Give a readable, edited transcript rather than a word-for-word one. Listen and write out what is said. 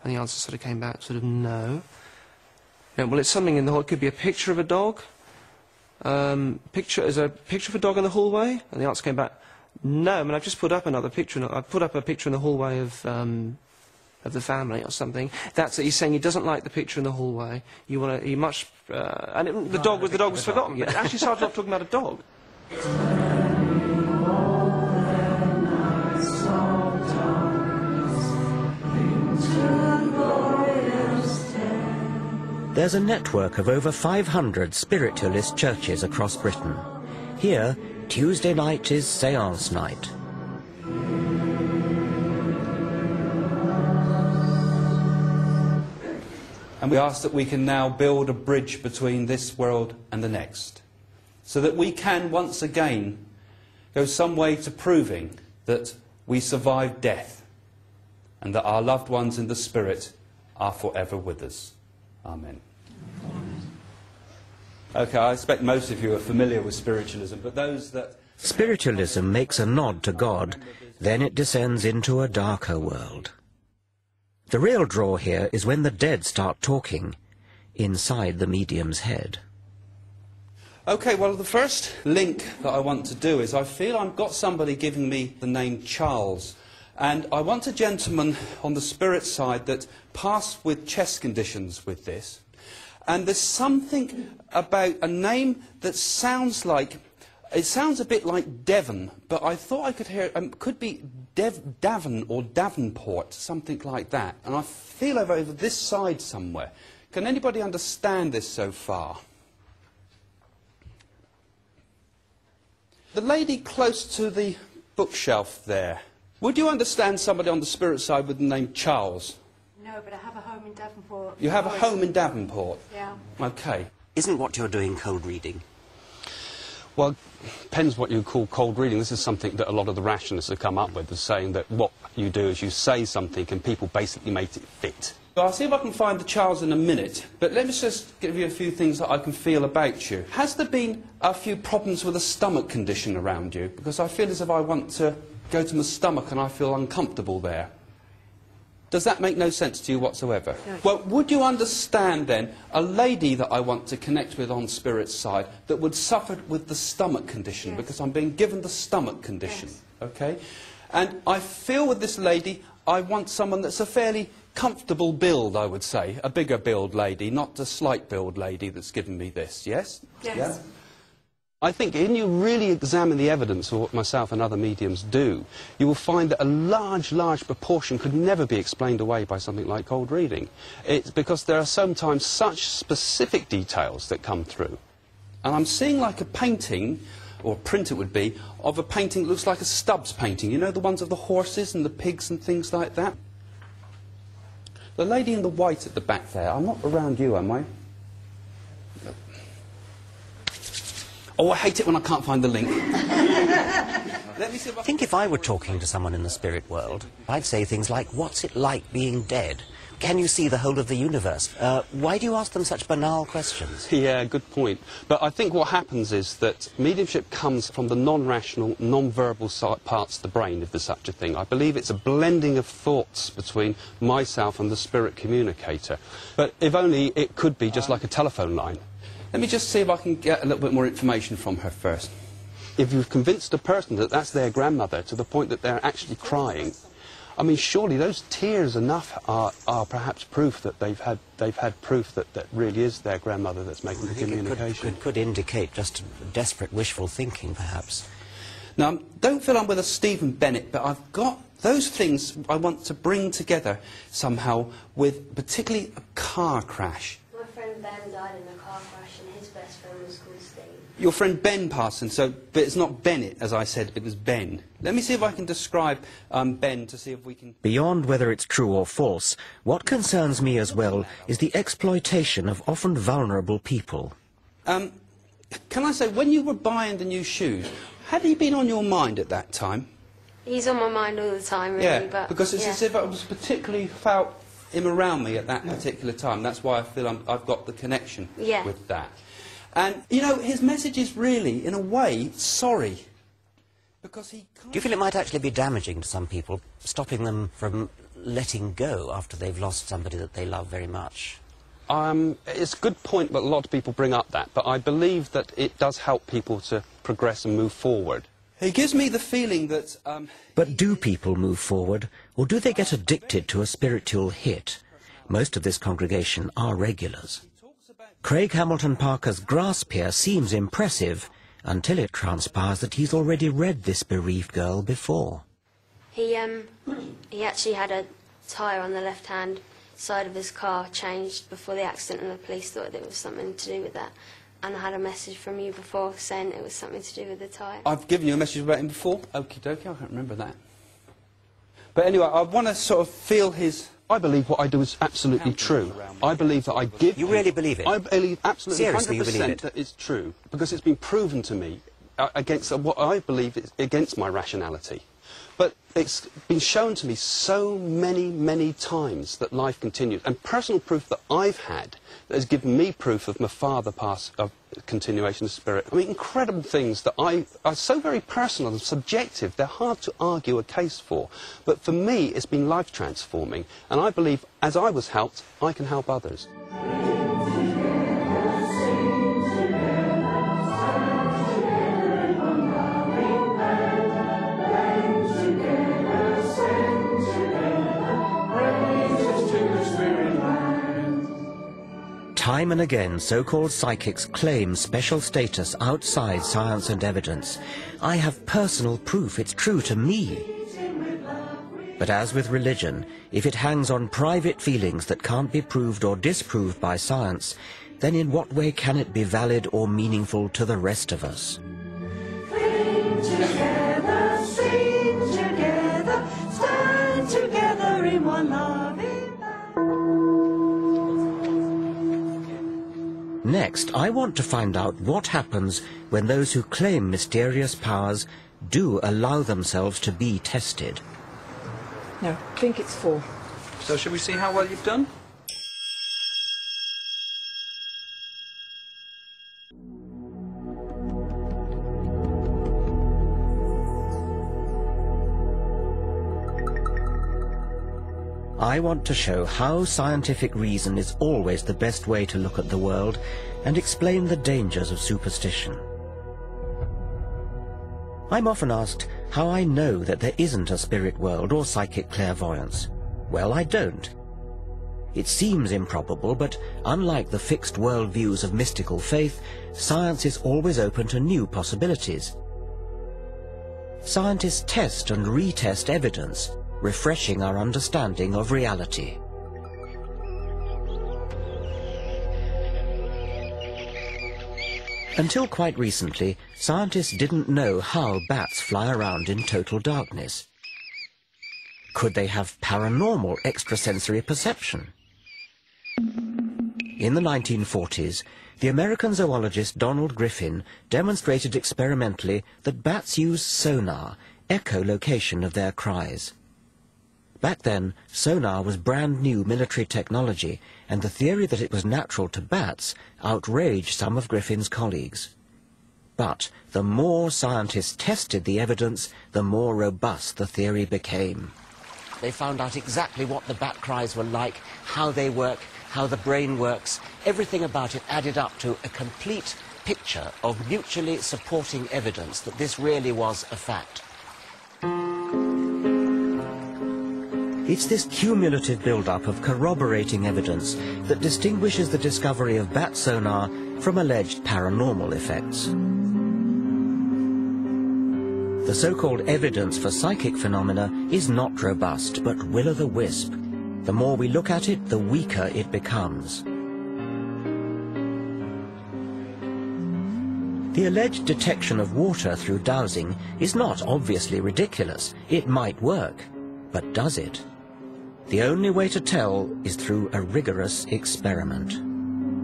And the answer sort of came back, sort of, no. Yeah, well, it's something in the hall. It could be a picture of a dog. Is there a picture of a dog in the hallway? And the answer came back, no. I mean, I've just put up another picture. I've put up a picture in the hallway of the family or something. That's it. He's saying he doesn't like the picture in the hallway. You want to, the dog was forgotten. But it actually started off talking about a dog. There's a network of over 500 spiritualist churches across Britain. Here, Tuesday night is seance night. And we ask that we can now build a bridge between this world and the next, so that we can once again go some way to proving that we survived death and that our loved ones in the spirit are forever with us. Amen. Okay, I expect most of you are familiar with spiritualism, but those that... Spiritualism makes a nod to God, then it descends into a darker world. The real draw here is when the dead start talking inside the medium's head. Okay, well, the first link that I want to do is I feel I've got somebody giving me the name Charles. And I want a gentleman on the spirit side that passed with chest conditions with this. And there's something about a name that sounds like, it sounds a bit like Devon, but I thought I could hear, could be Davon or Davenport, something like that. And I feel over this side somewhere. Can anybody understand this so far? The lady close to the bookshelf there. Would you understand somebody on the spirit side with the name Charles? No, but I have a home in Davenport. You have a home in Davenport? Yeah. Okay. Isn't what you're doing cold reading? Well, depends what you call cold reading. This is something that a lot of the rationalists have come up with, is saying that what you do is you say something and people basically make it fit. Well, I'll see if I can find the Charles in a minute, but let me just give you a few things that I can feel about you. Has there been a few problems with a stomach condition around you? Because I feel as if I want to go to my stomach and I feel uncomfortable there. Does that make no sense to you whatsoever? No. Well, would you understand then a lady that I want to connect with on Spirit's side that would suffer with the stomach condition? Yes. Because I'm being given the stomach condition, yes. Okay? And I feel with this lady, I want someone that's a fairly comfortable build, I would say. A bigger build lady, not a slight build lady that's given me this, yes? Yes. Yeah? I think when you really examine the evidence of what myself and other mediums do, you will find that a large proportion could never be explained away by something like cold reading. It's because there are sometimes such specific details that come through. And I'm seeing like a painting, or a print it would be, of a painting that looks like a Stubbs painting. You know, the ones of the horses and the pigs and things like that? The lady in the white at the back there, I'm not around you, am I? Oh, I hate it when I can't find the link. Let me see if I think if I were talking to someone in the spirit world, I'd say things like, what's it like being dead? Can you see the whole of the universe? Why do you ask them such banal questions? Yeah, good point. But I think what happens is that mediumship comes from the non-rational, non-verbal parts of the brain, if there's such a thing. I believe it's a blending of thoughts between myself and the spirit communicator. But if only it could be just like a telephone line. Let me just see if I can get a little bit more information from her first. If you've convinced a person that that's their grandmother to the point that they're actually crying, I mean, surely those tears enough are perhaps proof that they've had proof that that really is their grandmother that's making the communication. It could indicate just desperate wishful thinking, perhaps. Now, don't feel I'm with a Stephen Bennett, but I've got those things I want to bring together somehow with particularly a car crash. My friend Ben died in a car crash and his best friend was called Steve. Your friend Ben Parson, but it's not Bennett, as I said, but it was Ben. Let me see if I can describe Ben to see if we can... Beyond whether it's true or false, what concerns me as well is the exploitation of often vulnerable people. Can I say, when you were buying the new shoes, had he been on your mind at that time? He's on my mind all the time, really. Yeah, but, because it's as if I was particularly felt him around me at that particular time. That's why I feel I've got the connection with that. And, you know, his message is really, in a way, sorry. Because he can't... Do you feel it might actually be damaging to some people, stopping them from letting go after they've lost somebody that they love very much? It's a good point, but a lot of people bring up that. But I believe that it does help people to progress and move forward. It gives me the feeling that... But do people move forward, or do they get addicted to a spiritual hit? Most of this congregation are regulars. Craig Hamilton Parker's grasp here seems impressive, until it transpires that he's already read this bereaved girl before. He actually had a tyre on the left-hand side of his car changed before the accident, and the police thought that it was something to do with that. And I had a message from you before saying it was something to do with the tyre. I've given you a message about him before? Okie dokie, I can't remember that. But anyway, I want to sort of feel his... I believe what I do is absolutely true. I believe that I give... You really believe it? I believe absolutely, Seriously, 100% you believe it? that it's true, because it's been proven to me against what I believe is against my rationality. But it's been shown to me so many, many times that life continues. And personal proof that I've had that has given me proof of my father past of continuation of spirit. I mean, incredible things that are so very personal and subjective, they're hard to argue a case for. But for me, it's been life transforming. And I believe, as I was helped, I can help others. Time and again, so-called psychics claim special status outside science and evidence. I have personal proof it's true to me. But as with religion, if it hangs on private feelings that can't be proved or disproved by science, then in what way can it be valid or meaningful to the rest of us? Cling together, sing together, stand together in one loving band. Next, I want to find out what happens when those who claim mysterious powers do allow themselves to be tested. No, I think it's 4. So shall we see how well you've done? I want to show how scientific reason is always the best way to look at the world and explain the dangers of superstition. I'm often asked how I know that there isn't a spirit world or psychic clairvoyance. Well, I don't. It seems improbable, but unlike the fixed worldviews of mystical faith, science is always open to new possibilities. Scientists test and retest evidence, refreshing our understanding of reality. Until quite recently, scientists didn't know how bats fly around in total darkness. Could they have paranormal extrasensory perception? In the 1940s, the American zoologist Donald Griffin demonstrated experimentally that bats use sonar, echolocation of their cries. Back then, sonar was brand new military technology, and the theory that it was natural to bats outraged some of Griffin's colleagues. But the more scientists tested the evidence, the more robust the theory became. They found out exactly what the bat cries were like, how they work, how the brain works. Everything about it added up to a complete picture of mutually supporting evidence that this really was a fact. It's this cumulative build-up of corroborating evidence that distinguishes the discovery of bat sonar from alleged paranormal effects. The so-called evidence for psychic phenomena is not robust, but will-o'-the-wisp. The more we look at it, the weaker it becomes. The alleged detection of water through dowsing is not obviously ridiculous. It might work, but does it? The only way to tell is through a rigorous experiment.